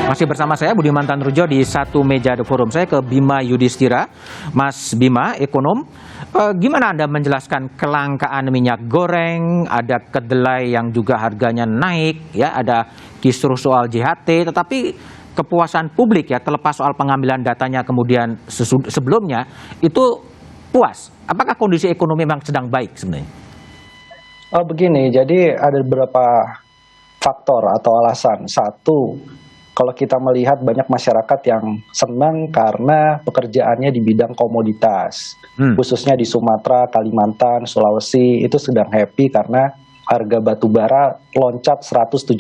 Masih bersama saya Budiman Tanrujo di satu meja The Forum. Saya ke Bima Yudhistira. Mas Bima, ekonom. Gimana Anda menjelaskan kelangkaan minyak goreng, ada kedelai yang juga harganya naik, ya, ada kisruh soal JHT, tetapi kepuasan publik ya terlepas soal pengambilan datanya kemudian sebelumnya itu puas. Apakah kondisi ekonomi memang sedang baik sebenarnya? Begini, jadi ada beberapa faktor atau alasan. Satu, kalau kita melihat banyak masyarakat yang senang karena pekerjaannya di bidang komoditas, khususnya di Sumatera, Kalimantan, Sulawesi, itu sedang happy karena harga batu bara loncat 176%.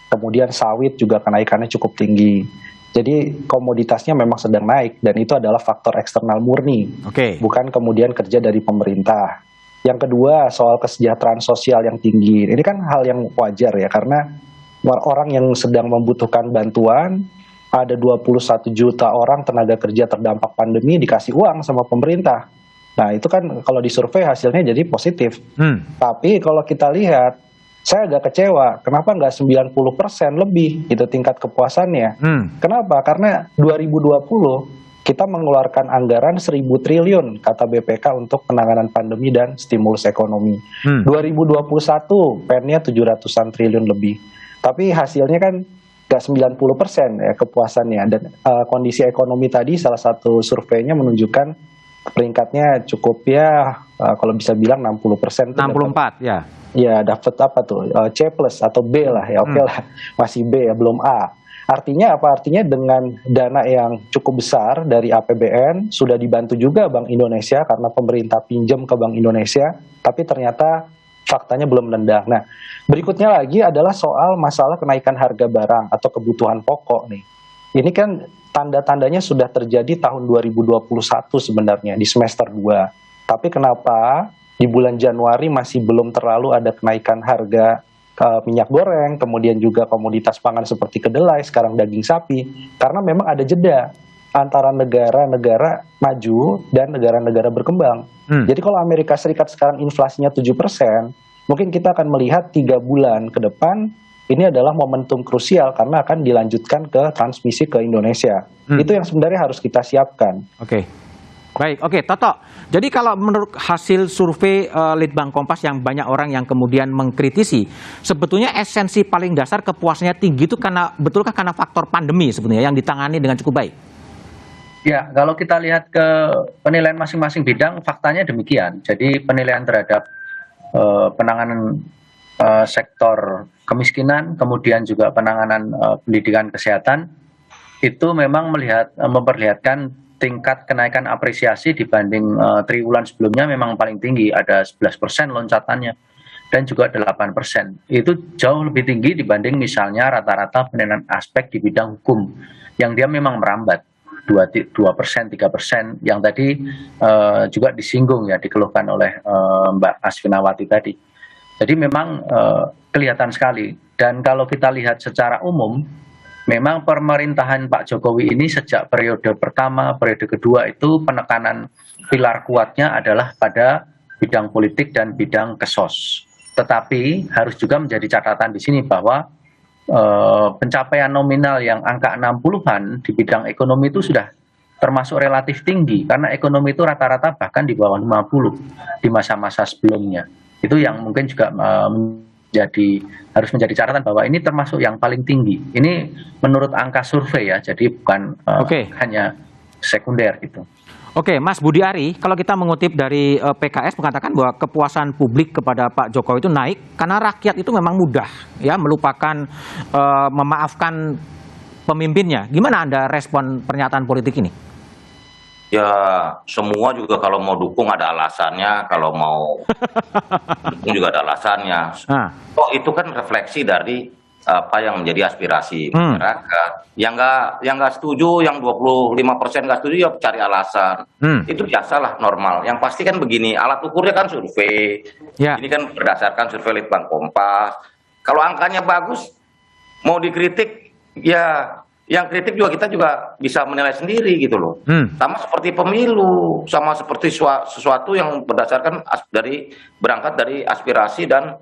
Kemudian sawit juga kenaikannya cukup tinggi. Jadi komoditasnya memang sedang naik dan itu adalah faktor eksternal murni, bukan kemudian kerja dari pemerintah. Yang kedua, soal kesejahteraan sosial yang tinggi. Ini kan hal yang wajar ya, karena orang yang sedang membutuhkan bantuan, ada 21 juta orang tenaga kerja terdampak pandemi dikasih uang sama pemerintah. Nah itu kan kalau disurvei hasilnya jadi positif. Tapi kalau kita lihat, saya agak kecewa, kenapa nggak 90% lebih itu tingkat kepuasannya. Kenapa? Karena 2020 kita mengeluarkan anggaran 1.000 triliun kata BPK untuk penanganan pandemi dan stimulus ekonomi. 2021 PEN-nya 700-an triliun lebih. Tapi hasilnya kan nggak 90% ya kepuasannya. Dan kondisi ekonomi tadi salah satu surveinya menunjukkan peringkatnya cukup ya kalau bisa bilang 60%. 64 ya. Ya dapat apa tuh C+ atau B lah ya, oke lah, masih B ya, belum A. Artinya apa? Artinya dengan dana yang cukup besar dari APBN, sudah dibantu juga Bank Indonesia karena pemerintah pinjam ke Bank Indonesia, tapi ternyata faktanya belum nendang. Nah, berikutnya lagi adalah soal masalah kenaikan harga barang atau kebutuhan pokok nih. Ini kan tanda-tandanya sudah terjadi tahun 2021 sebenarnya di semester 2. Tapi kenapa di bulan Januari masih belum terlalu ada kenaikan harga minyak goreng, kemudian juga komoditas pangan seperti kedelai, sekarang daging sapi, karena memang ada jeda antara negara-negara maju dan negara-negara berkembang. Jadi kalau Amerika Serikat sekarang inflasinya 7%, mungkin kita akan melihat 3 bulan ke depan, ini adalah momentum krusial karena akan dilanjutkan ke transmisi ke Indonesia. Itu yang sebenarnya harus kita siapkan. Baik, Toto. Jadi kalau menurut hasil survei Litbang Kompas yang banyak orang yang kemudian mengkritisi, sebetulnya esensi paling dasar kepuasannya tinggi itu betulkah karena faktor pandemi sebenarnya yang ditangani dengan cukup baik? Ya, kalau kita lihat ke penilaian masing-masing bidang, faktanya demikian. Jadi penilaian terhadap penanganan sektor kemiskinan, kemudian juga penanganan pendidikan kesehatan, itu memang memperlihatkan tingkat kenaikan apresiasi dibanding triwulan sebelumnya memang paling tinggi, ada 11% loncatannya, dan juga 8%. Itu jauh lebih tinggi dibanding misalnya rata-rata penilaian aspek di bidang hukum, yang dia memang merambat 2%, 3%, yang tadi juga disinggung ya, dikeluhkan oleh Mbak Asfinawati tadi. Jadi memang kelihatan sekali. Dan kalau kita lihat secara umum, memang pemerintahan Pak Jokowi ini sejak periode pertama, periode kedua itu penekanan pilar kuatnya adalah pada bidang politik dan bidang kesos. Tetapi harus juga menjadi catatan di sini bahwa pencapaian nominal yang angka 60-an di bidang ekonomi itu sudah termasuk relatif tinggi, karena ekonomi itu rata-rata bahkan di bawah 50 di masa-masa sebelumnya. Itu yang mungkin juga harus menjadi catatan bahwa ini termasuk yang paling tinggi. Ini menurut angka survei ya, jadi bukan hanya sekunder gitu. Mas Budi Ari, kalau kita mengutip dari PKS mengatakan bahwa kepuasan publik kepada Pak Jokowi itu naik karena rakyat itu memang mudah ya melupakan, memaafkan pemimpinnya. Gimana Anda respon pernyataan politik ini? Ya semua juga kalau mau dukung ada alasannya, kalau mau dukung juga ada alasannya. Itu kan refleksi dari apa yang menjadi aspirasi masyarakat. Yang nggak setuju, yang 25% nggak setuju ya cari alasan. Itu biasalah, normal. Yang pasti kan begini, alat ukurnya kan survei. Ini kan berdasarkan survei Litbang Kompas. Kalau angkanya bagus, mau dikritik ya. Yang kritik juga kita juga bisa menilai sendiri gitu loh. Sama seperti pemilu, sama seperti sesuatu yang berdasarkan berangkat dari aspirasi dan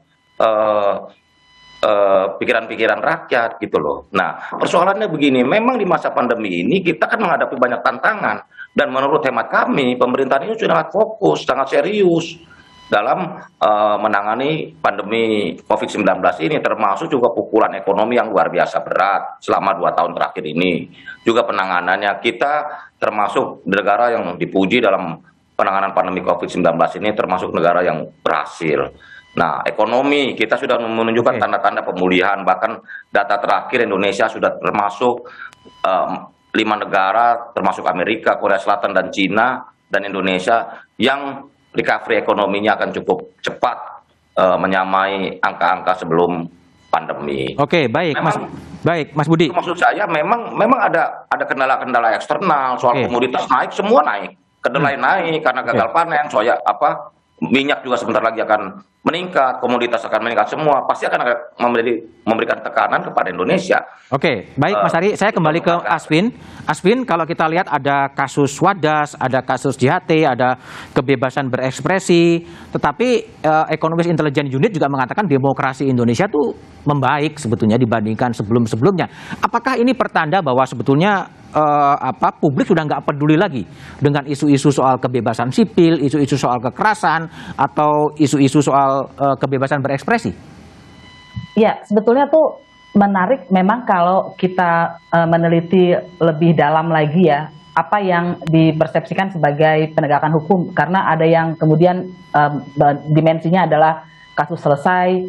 pikiran-pikiran rakyat gitu loh. Nah, persoalannya begini, memang di masa pandemi ini kita kan menghadapi banyak tantangan dan menurut hemat kami pemerintahan ini sudah sangat fokus, sangat serius dalam menangani pandemi COVID-19 ini, termasuk juga pukulan ekonomi yang luar biasa berat selama 2 tahun terakhir ini. Juga penanganannya kita termasuk negara yang dipuji dalam penanganan pandemi COVID-19 ini, termasuk negara yang berhasil. Nah, ekonomi kita sudah menunjukkan tanda-tanda pemulihan, bahkan data terakhir Indonesia sudah termasuk 5 negara, termasuk Amerika, Korea Selatan, dan Cina, dan Indonesia yang recovery ekonominya akan cukup cepat menyamai angka-angka sebelum pandemi. Oke, baik, Mas Budi. Maksud saya memang ada kendala-kendala eksternal, soal komoditas naik, semua naik, kedelai naik karena gagal panen, soya minyak juga sebentar lagi akan meningkat, komoditas akan meningkat, semua pasti akan memberikan tekanan kepada Indonesia. Oke, baik Mas Ari, saya kembali ke Asvin. Asvin, kalau kita lihat ada kasus Wadas, ada kasus JHT, ada kebebasan berekspresi, tetapi Economist Intelligence Unit juga mengatakan demokrasi Indonesia tuh membaik sebetulnya dibandingkan sebelum-sebelumnya. Apakah ini pertanda bahwa sebetulnya publik sudah nggak peduli lagi dengan isu-isu soal kebebasan sipil, isu-isu soal kekerasan, atau isu-isu soal kebebasan berekspresi? Ya, sebetulnya tuh menarik memang kalau kita meneliti lebih dalam lagi ya, apa yang dipersepsikan sebagai penegakan hukum. Karena ada yang kemudian dimensinya adalah kasus selesai,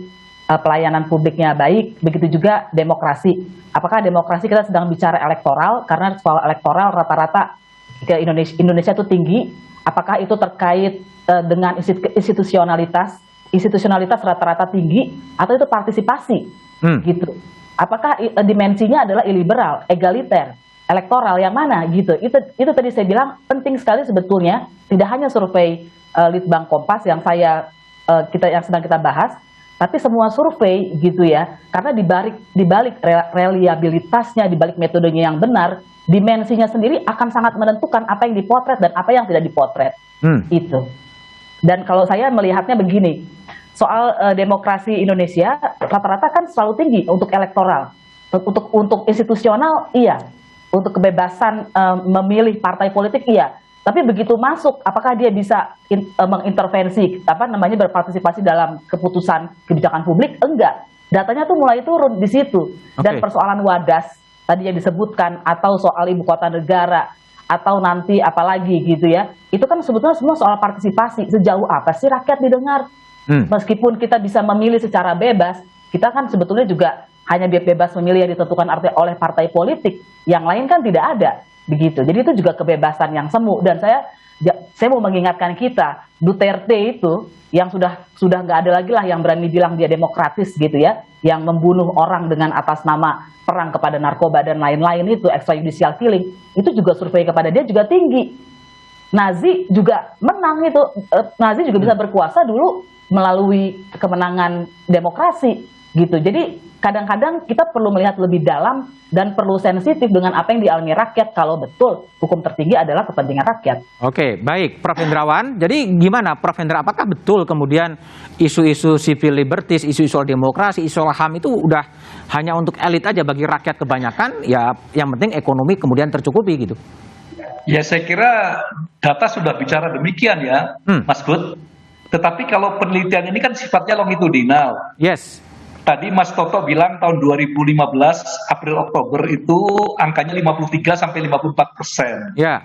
pelayanan publiknya baik, begitu juga demokrasi. Apakah demokrasi kita sedang bicara elektoral, karena soal elektoral rata-rata ke Indonesia itu tinggi, apakah itu terkait dengan institusionalitas rata-rata tinggi, atau itu partisipasi gitu. Apakah dimensinya adalah iliberal, egaliter, elektoral, yang mana gitu. Itu tadi saya bilang penting sekali sebetulnya, tidak hanya survei Litbang Kompas yang sedang kita bahas, tapi semua survei gitu ya, karena dibalik reliabilitasnya, dibalik metodenya yang benar, dimensinya sendiri akan sangat menentukan apa yang dipotret dan apa yang tidak dipotret. Itu. Dan kalau saya melihatnya begini, soal demokrasi Indonesia rata-rata kan selalu tinggi untuk elektoral, untuk institusional iya, untuk kebebasan memilih partai politik iya. Tapi begitu masuk, apakah dia bisa mengintervensi, berpartisipasi dalam keputusan kebijakan publik? Enggak. Datanya tuh mulai turun di situ. Dan persoalan Wadas tadi yang disebutkan, atau soal ibu kota negara, atau nanti apalagi gitu ya, itu kan sebetulnya semua soal partisipasi. Sejauh apa sih rakyat didengar? Meskipun kita bisa memilih secara bebas, kita kan sebetulnya juga hanya bebas memilih yang ditentukan oleh partai politik. Yang lain kan tidak ada. Begitu. Jadi itu juga kebebasan yang semu. Dan saya mau mengingatkan kita, Duterte itu yang sudah nggak ada lagi lah yang berani bilang dia demokratis gitu ya, yang membunuh orang dengan atas nama perang kepada narkoba dan lain-lain, itu extrajudicial killing, itu juga survei kepada dia juga tinggi. Nazi juga menang itu, Nazi juga bisa berkuasa dulu melalui kemenangan demokrasi gitu. Jadi kadang-kadang kita perlu melihat lebih dalam dan perlu sensitif dengan apa yang dialami rakyat, kalau betul hukum tertinggi adalah kepentingan rakyat. Oke, baik Prof. Hendrawan. Jadi gimana Prof. Hendra, apakah betul kemudian isu-isu civil liberties, isu-isu soal demokrasi, isu soal HAM itu udah hanya untuk elit aja, bagi rakyat kebanyakan ya yang penting ekonomi kemudian tercukupi gitu? Ya saya kira data sudah bicara demikian ya, Mas Bud. Tetapi kalau penelitian ini kan sifatnya longitudinal. Yes. Tadi Mas Toto bilang tahun 2015 April Oktober itu angkanya 53-54%. Ya.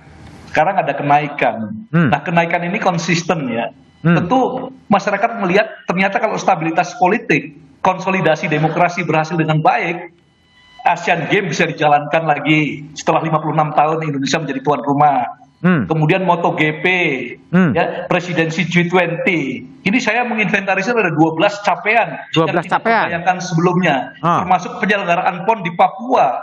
Sekarang ada kenaikan. Nah kenaikan ini konsisten ya. Tentu masyarakat melihat ternyata kalau stabilitas politik, konsolidasi demokrasi berhasil dengan baik, Asian Games bisa dijalankan lagi setelah 56 tahun Indonesia menjadi tuan rumah. Kemudian MotoGP, ya, presidensi G20. Ini saya menginventarisir ada 12 capaian yang tidak terbayangkan sebelumnya, termasuk penyelenggaraan PON di Papua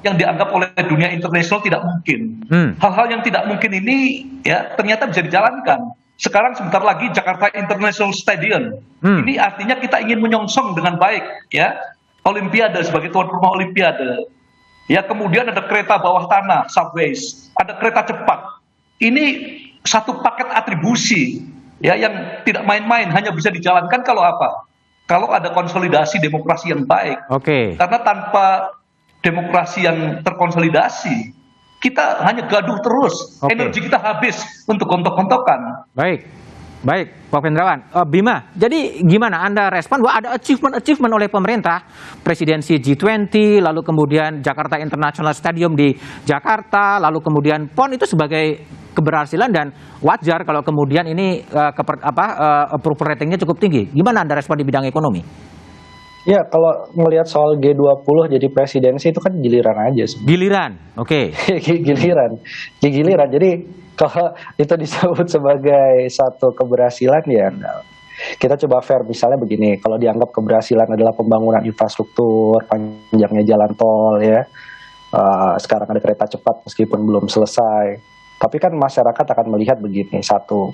yang dianggap oleh dunia internasional tidak mungkin. Hal-hal yang tidak mungkin ini ya ternyata bisa dijalankan. Sekarang sebentar lagi Jakarta International Stadium. Ini artinya kita ingin menyongsong dengan baik ya Olimpiade sebagai tuan rumah Olimpiade. Ya kemudian ada kereta bawah tanah, subways, ada kereta cepat. Ini satu paket atribusi ya yang tidak main-main, hanya bisa dijalankan kalau apa? kalau ada konsolidasi demokrasi yang baik. Oke. Karena tanpa demokrasi yang terkonsolidasi, kita hanya gaduh terus. Oke. Energi kita habis untuk gontok-gontokan. Baik, baik, Pak Hendrawan. Bima, jadi gimana Anda respon bahwa ada achievement oleh pemerintah, presidensi G20, lalu kemudian Jakarta International Stadium di Jakarta, lalu kemudian PON itu sebagai keberhasilan dan wajar kalau kemudian ini approval ratingnya cukup tinggi. Gimana Anda respon di bidang ekonomi? Ya, kalau melihat soal G20 jadi presidensi itu kan giliran aja sebenarnya. Giliran, oke. Giliran. Jadi kalau itu disebut sebagai satu keberhasilan, ya kita coba fair. Misalnya begini, kalau dianggap keberhasilan adalah pembangunan infrastruktur, panjangnya jalan tol, ya, sekarang ada kereta cepat meskipun belum selesai. Tapi kan masyarakat akan melihat begini, satu,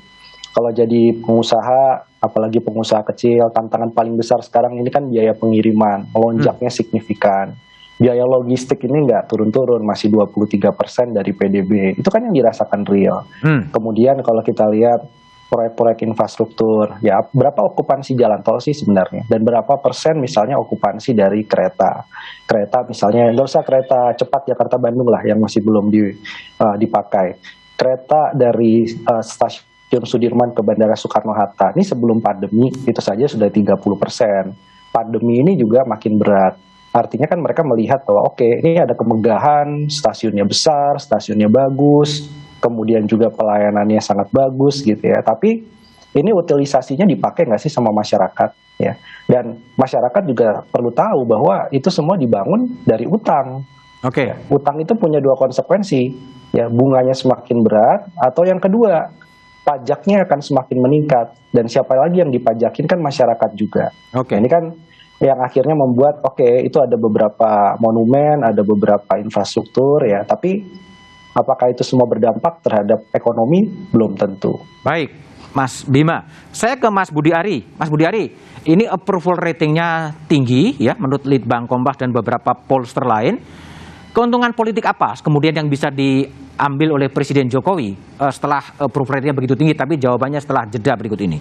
kalau jadi pengusaha, apalagi pengusaha kecil, tantangan paling besar sekarang ini kan biaya pengiriman, melonjaknya signifikan. Biaya logistik ini nggak turun-turun, masih 23% dari PDB. Itu kan yang dirasakan real. Kemudian kalau kita lihat proyek-proyek infrastruktur, ya berapa okupansi jalan tol sih sebenarnya? Dan berapa persen misalnya okupansi dari kereta? Kereta misalnya, nggak usah kereta cepat Jakarta-Bandung lah yang masih belum dipakai. Kereta dari stasiun Sudirman ke Bandara Soekarno-Hatta, ini sebelum pandemi itu saja sudah 30%. Pandemi ini juga makin berat. Artinya kan mereka melihat bahwa oke, ini ada kemegahan, stasiunnya besar, stasiunnya bagus, kemudian juga pelayanannya sangat bagus gitu ya. Tapi ini utilisasinya dipakai nggak sih sama masyarakat ya? Dan masyarakat juga perlu tahu bahwa itu semua dibangun dari utang. Oke. Utang itu punya dua konsekuensi, ya, bunganya semakin berat, atau yang kedua, pajaknya akan semakin meningkat, dan siapa lagi yang dipajakin kan masyarakat juga. Oke. Ini kan yang akhirnya membuat itu ada beberapa monumen, ada beberapa infrastruktur ya, tapi apakah itu semua berdampak terhadap ekonomi? Belum tentu. Baik, Mas Bima. Saya ke Mas Budi Ari. Mas Budi Ari, ini approval ratingnya tinggi ya menurut Litbang Kompas dan beberapa pollster lain. Keuntungan politik apa kemudian yang bisa diambil oleh Presiden Jokowi setelah approval ratingnya begitu tinggi? Tapi jawabannya setelah jeda berikut ini.